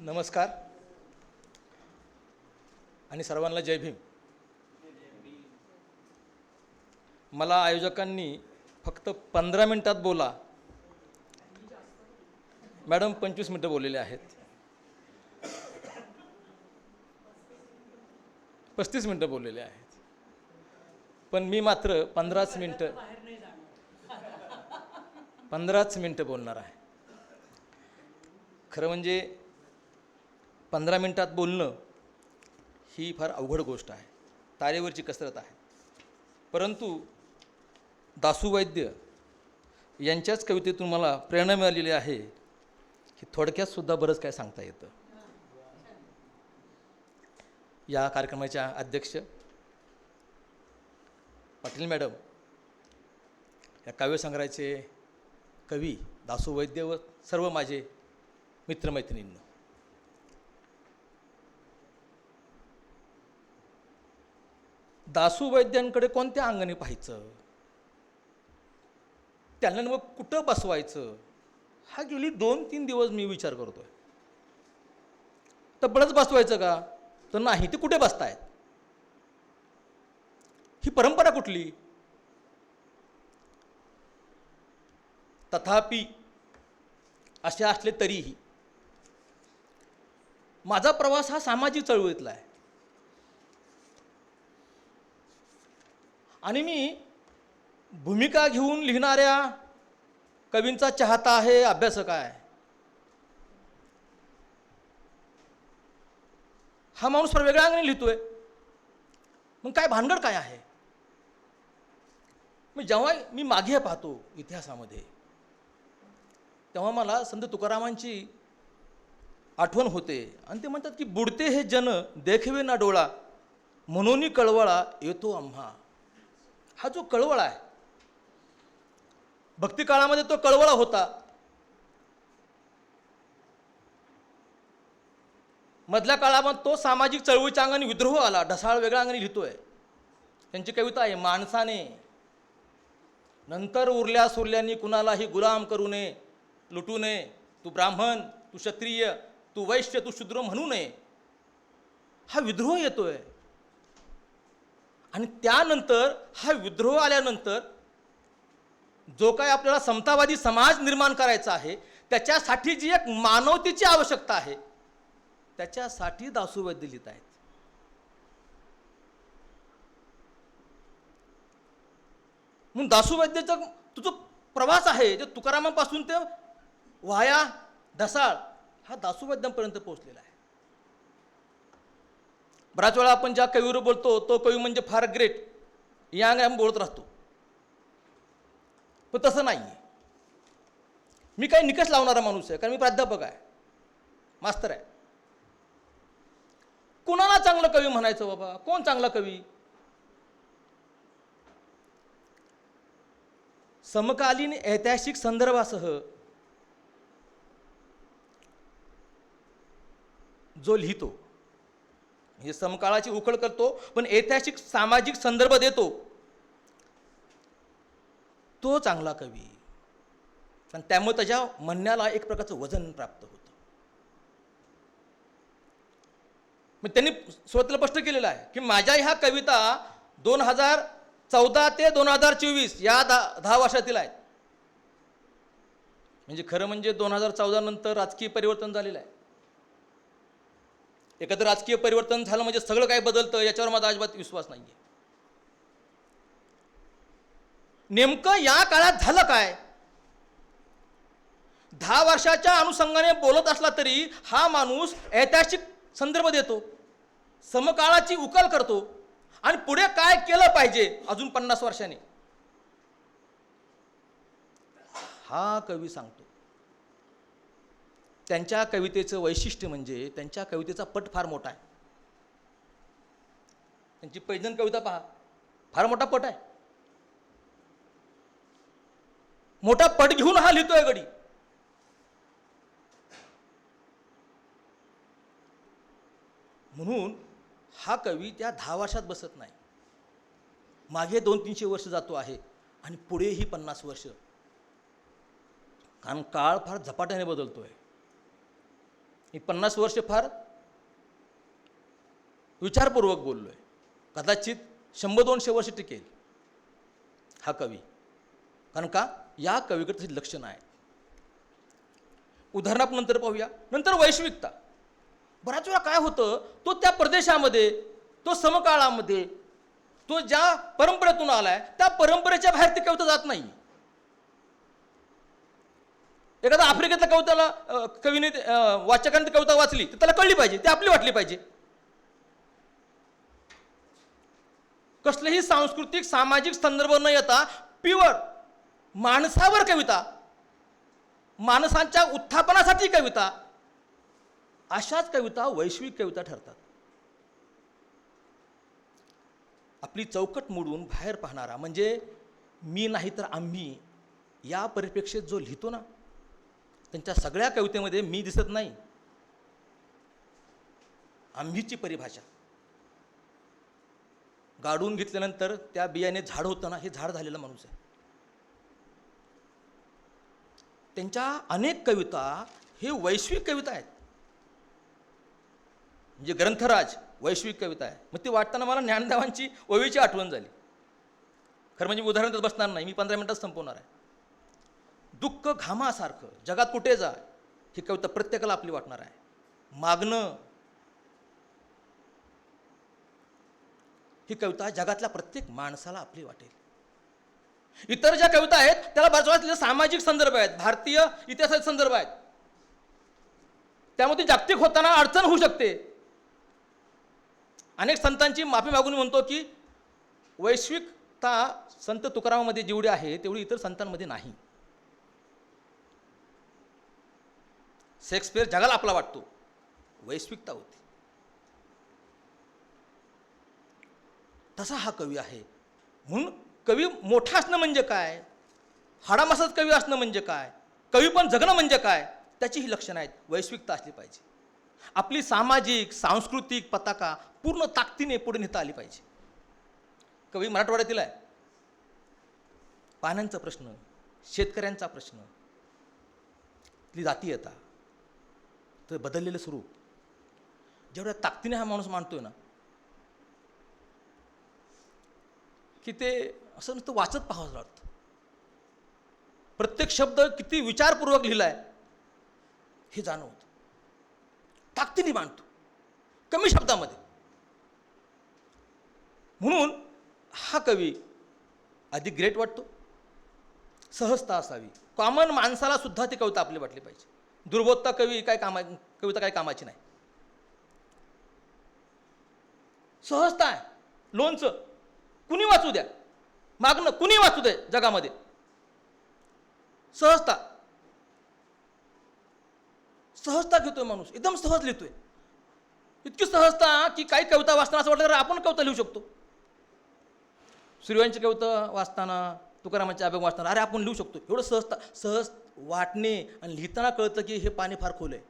नमस्कार आणि सर्वांना जय भीम. मला आयोजकांनी फक्त 15 मिनिटात बोला, मॅडम 25 मिनिटं बोललेले आहेत, 35 मिनिटं बोललेले आहेत, पण मी मात्र 15च मिनिटं बोलणार आहे. खरं म्हणजे 15 मिनिटात बोलणं ही फार अवघड गोष्ट आहे, तारेवरची कसरत आहे. परंतु दासू वैद्य यांच्याच कवितेतून मला प्रेरणा मिळालेली आहे की थोडक्यातसुद्धा बरंच काय सांगता येतं. या कार्यक्रमाच्या अध्यक्ष पाटील मॅडम, या काव्यसंग्रहाचे कवी दासू वैद्य व सर्व माझे मित्रमैत्रिणींनो, दासू वैद्यांकडे कोणत्या अंगाने पाहायचं, त्यांना मग कुठं बसवायचं, हा गेली 2-3 दिवस मी विचार करतोय. तब्बडच बसवायचं का, तर नाही, ते कुठे बसतायत, ही परंपरा कुठली. तथापि असे असले तरीही माझा प्रवास हा सामाजिक चळवळीतला आहे आणि मी भूमिका घेऊन लिहिणाऱ्या कवींचा चाहता आहे, अभ्यासक आहे. हा माणूस फार वेगळ्या अंगाने लिहितोय, मग काय भानगड काय आहे. मग जेव्हा मी मागे पाहतो इतिहासामध्ये, तेव्हा मला संत तुकारामांची आठवण होते आणि ते म्हणतात की बुडते हे जन देखवे ना डोळा, म्हणून कळवळा येतो आम्हा. हा जो कळवळा आहे, भक्ती काळामध्ये तो कळवळा होता, मधल्या काळामध्ये तो सामाजिक चळवळीच्या अंगाने विद्रोह आला, ढसाळ वेगळ्या अंगाने लिहितोय. त्यांची कविता आहे, माणसाने नंतर उरल्या सुरल्यांनी कुणालाही गुलाम करू नये, लुटू नये. तू ब्राह्मण, तू क्षत्रिय, तू वैश्य, तू शूद्र म्हणू नये. हा विद्रोह येतोय आणि त्यानंतर हा विद्रोह आल्यानंतर जो काय आपल्याला समतावादी समाज निर्माण करायचा आहे, त्याच्यासाठी जी एक मानवतेची आवश्यकता आहे, त्याच्यासाठी दासू वैद्य लिहित आहेत. म्हणून दासू वैद्याचा तुझा प्रवास आहे, जो तुकारामांपासून ते वाया ढसाळ हा दासू वैद्यांपर्यंत पोहोचलेला आहे. बराच वेळा आपण ज्या कवीवर बोलतो तो कवी म्हणजे फार ग्रेट, या अंगाने आपण बोलत राहतो, पण तसं नाही आहे. मी काही निकष लावणारा माणूस आहे, कारण मी प्राध्यापक आहे, मास्तर आहे. कोणाला चांगलं कवी म्हणायचं बाबा, कोण चांगला कवी. समकालीन ऐतिहासिक संदर्भासह जो लिहितो, म्हणजे समकाळाची उकळ करतो पण ऐतिहासिक सामाजिक संदर्भ देतो, तो चांगला कवी. आणि त्यामुळे त्याच्या म्हणण्याला एक प्रकारचं वजन प्राप्त होतं. मग त्यांनी स्वतःला स्पष्ट केलेलं आहे की माझ्या ह्या कविता 2014 ते 2024 या 10 वर्षातील आहेत. म्हणजे खरं म्हणजे 2014 नंतर राजकीय परिवर्तन झालेलं आहे. एखादं राजकीय परिवर्तन झालं म्हणजे सगळं काय बदलतं, याच्यावर माझा अजिबात विश्वास नाही आहे. नेमकं या काळात झालं काय. 10 वर्षाच्या अनुषंगाने बोलत असला तरी हा माणूस ऐतिहासिक संदर्भ देतो, समकाळाची उकल करतो आणि पुढे काय केलं पाहिजे अजून 50 वर्षांनी हा कवी सांगतो. त्यांच्या कवितेचं वैशिष्ट्य म्हणजे त्यांच्या कवितेचा पट फार मोठा आहे. त्यांची पैजण कविता पहा, फार मोठा पट आहे. मोठा पट घेऊन हा लिहितोय गडी. म्हणून हा कवी त्या 10 वर्षात बसत नाही, मागे 200-300 वर्ष जातो आहे आणि पुढेही 50 वर्ष. कारण काळ फार झपाट्याने बदलतोय. मी 50 वर्ष फार विचारपूर्वक बोललोय, कदाचित 100-200 वर्ष टिकेल हा कवी. कारण का या कवीकडे तशी लक्षणं आहेत. उदाहरण आपण नंतर पाहूया. नंतर वैश्विकता. बऱ्याच वेळा काय होतं, तो त्या प्रदेशामध्ये, तो समकाळामध्ये, तो ज्या परंपरेतून आलाय त्या परंपरेच्या बाहेर ती कविता जात नाही. एखादा आफ्रिकेतल्या कविताला कवीने वाचकांनी कविता वाचली तर त्याला कळली पाहिजे, ती आपली वाटली पाहिजे. कसलेही सांस्कृतिक सामाजिक संदर्भ न येता प्युअर माणसावर कविता, माणसांच्या उत्थापनासाठी कविता, अशाच कविता वैश्विक कविता ठरतात. आपली चौकट मोडून बाहेर पाहणारा, म्हणजे मी नाही तर आम्ही या परिप्रेक्षेत जो लिहितो ना, त्यांच्या सगळ्या कवितेमध्ये मी दिसत नाही. आम्हीची परिभाषा गाडून घेतल्यानंतर त्या बियाणे झाड होतं ना, हे झाड झालेला माणूस आहे. त्यांच्या अनेक कविता हे वैश्विक कविता आहेत. म्हणजे ग्रंथराज वैश्विक कविता आहे. मग ती वाटताना मला ज्ञानदेवांची ओवीची आठवण झाली. खरं म्हणजे उदाहरण बसणार नाही, मी 15 मिनिटात संपवणार आहे. दुःख घामासारखं जगात कुठे जा, ही कविता प्रत्येकाला आपली वाटणार आहे. मागणं, ही कविता जगातल्या प्रत्येक माणसाला आपली वाटेल. इतर ज्या कविता आहेत त्याला बऱ्याच सामाजिक संदर्भ आहेत, भारतीय इतिहासाचे संदर्भ आहेत, त्यामध्ये जागतिक होताना अडचण होऊ शकते. अनेक संतांची माफी मागून म्हणतो की वैश्विकता संत तुकारामामध्ये जेवढी आहे तेवढी इतर संतांमध्ये नाही. शेक्सपियर जगाला आपला वाटतो, वैश्विकता होती. तसा हा कवी आहे. म्हणून कवी मोठा असणं म्हणजे काय, हाडामासात कवी असणं म्हणजे काय, कवी पण जगणं म्हणजे काय, त्याची ही लक्षणं आहेत. वैश्विकता असली पाहिजे. आपली सामाजिक सांस्कृतिक पताका पूर्ण ताकदीने पुढे नेता आली पाहिजे. कवी मराठवाड्यातील आहे. पाण्याचा प्रश्न, शेतकऱ्यांचा प्रश्न, आपली जातीयता, तर बदललेलं स्वरूप, जेवढ्या ताकदीने हा माणूस मांडतोय ना, की ते असं नुसतं वाचत पाहावं लागतं. प्रत्येक शब्द किती विचारपूर्वक लिहिलाय हे जाणवतं. ताकदीने मांडतो कमी शब्दामध्ये. म्हणून हा कवी अधिक ग्रेट वाटतो. सहजता असावी, कॉमन माणसाला सुद्धा ती कविता आपली वाटली पाहिजे. दुर्बोधता कविता काय कामाची नाही. सहजता आहे, लोणचं कुणी वाचू द्या, मागणं कुणी वाचू दे जगामध्ये, सहजता, सहजता घेतोय माणूस, एकदम सहज लिहितोय. इतकी सहजता की काही कविता वाचताना असं वाटलं आपण कविता लिहू शकतो. सूर्यांची कविता वाचताना, तुकारामांचे अभंग वाचताना अरे आपण लिहू शकतो. एवढं सहजता, सहज वाटणे आणि लिहिताना कळतं की हे पाणी फार खोल आहे.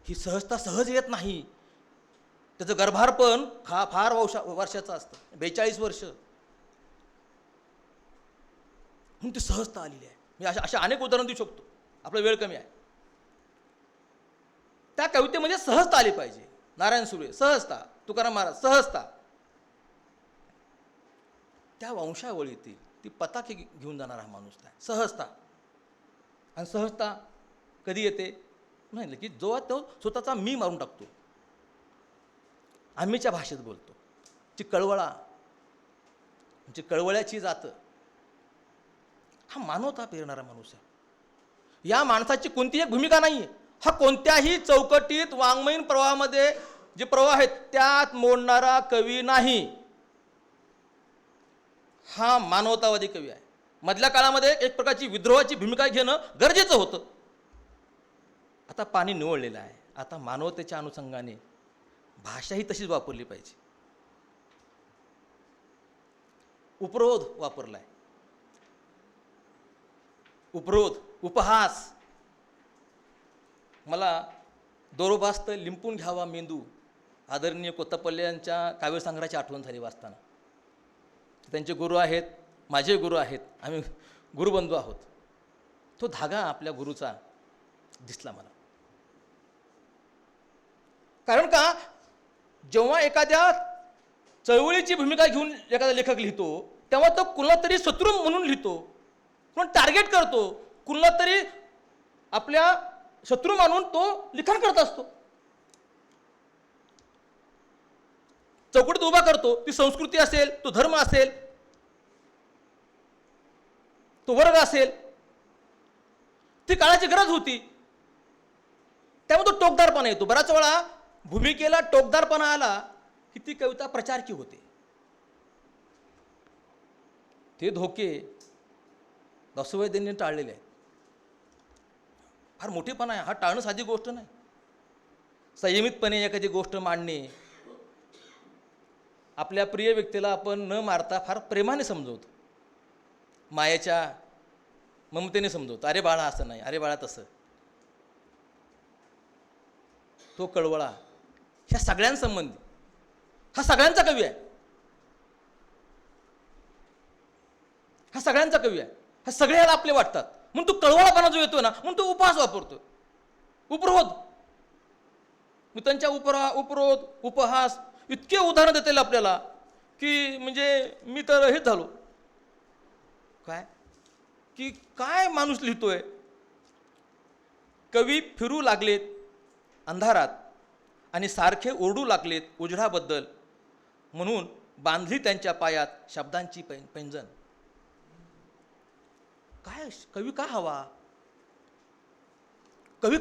ही सहजता सहज येत नाही. त्याचं गर्भारपण फार वर्षाचं असतं, 42 वर्ष. म्हणून ती सहजता आलेली आहे. मी अशा अनेक उदाहरण देऊ शकतो, आपला वेळ कमी आहे. त्या कवितेमध्ये सहजता आली पाहिजे. नारायण सुर्वे सहजता, तुकाराम महाराज सहजता. त्या वंशावळीतील ती पताके घेऊन जाणारा हा माणूस आहे, सहजता. आणि सहजता कधी येते नाही की जो तो स्वतःचा मी मारून टाकतो, आम्हीच्या भाषेत बोलतो. ती कळवळा, म्हणजे कळवळ्याची जात, हा मानवता पेरणारा माणूस आहे. या माणसाची कोणतीही एक भूमिका नाही आहे. हा कोणत्याही चौकटीत वाङ्मयीन प्रवाहामध्ये जे प्रवाह आहेत त्यात मोडणारा कवी नाही. हा मानवतावादी कवी आहे. मधल्या काळामध्ये एक प्रकारची विद्रोहाची भूमिका घेणं गरजेचं होतं. आता पाणी निवळलेलं आहे. आता मानवतेच्या अनुषंगाने भाषाही तशीच वापरली पाहिजे. उपरोध वापरलाय, उपरोध, उपहास. मला दोरोबास्त लिंपून घ्यावा मेंदू, आदरणीय कोत्तापल्ले यांच्या काव्यसंग्रहाची आठवण झाली वाचताना. त्यांचे गुरु आहेत, माझे गुरु आहेत, आम्ही गुरुबंधू आहोत. तो धागा आपल्या गुरुचा दिसला मला. कारण का, जेव्हा एखाद्या चळवळीची भूमिका घेऊन एखादा लेखक लिहितो तेव्हा तो कुणाला तरी शत्रू म्हणून लिहितो, कोण टार्गेट करतो, कुणाला तरी आपल्या शत्रू मानून तो लिखाण करत असतो, चौकटीत उभा करतो. ती संस्कृती असेल, तो धर्म असेल, तो वर्ग असेल, ती काळाची गरज होती. त्यामुळे तो टोकदारपणा येतो. बऱ्याच वेळा भूमिकेला टोकदारपणा आला की ती कविता प्रचारकी होते. ते धोके दसवैद्यांनी टाळलेले आहेत. फार मोठेपणा आहे हा, टाळणं साधी गोष्ट नाही. संयमितपणे एखादी गोष्ट मांडणे, आपल्या प्रिय व्यक्तीला आपण न मारता फार प्रेमाने समजवतो, मायेच्या ममतेने समजवतो. अरे बाळा असं नाही, अरे बाळा तसं. तो कळवळा ह्या सगळ्यांसंबंधी, हा सगळ्यांचा कवी आहे, हा सगळ्यांचा कवी आहे. हा सगळ्याला आपले वाटतात म्हणून तो कळवळापणा जो येतो ना, म्हणून तो उपहास वापरतो, उपरोध. मी त्यांच्या उपरोध, उपहास इतके उदाहरण देतील आपल्याला की म्हणजे मी तर हेच झालो. काय की काय माणूस लिहितोय. कवी फिरू लागलेत अंधारात आणि सारखे ओरडू लागलेत उजेडाबद्दल, म्हणून बांधली त्यांच्या पायात शब्दांची पैंजण. काय कवी का हवा, कवी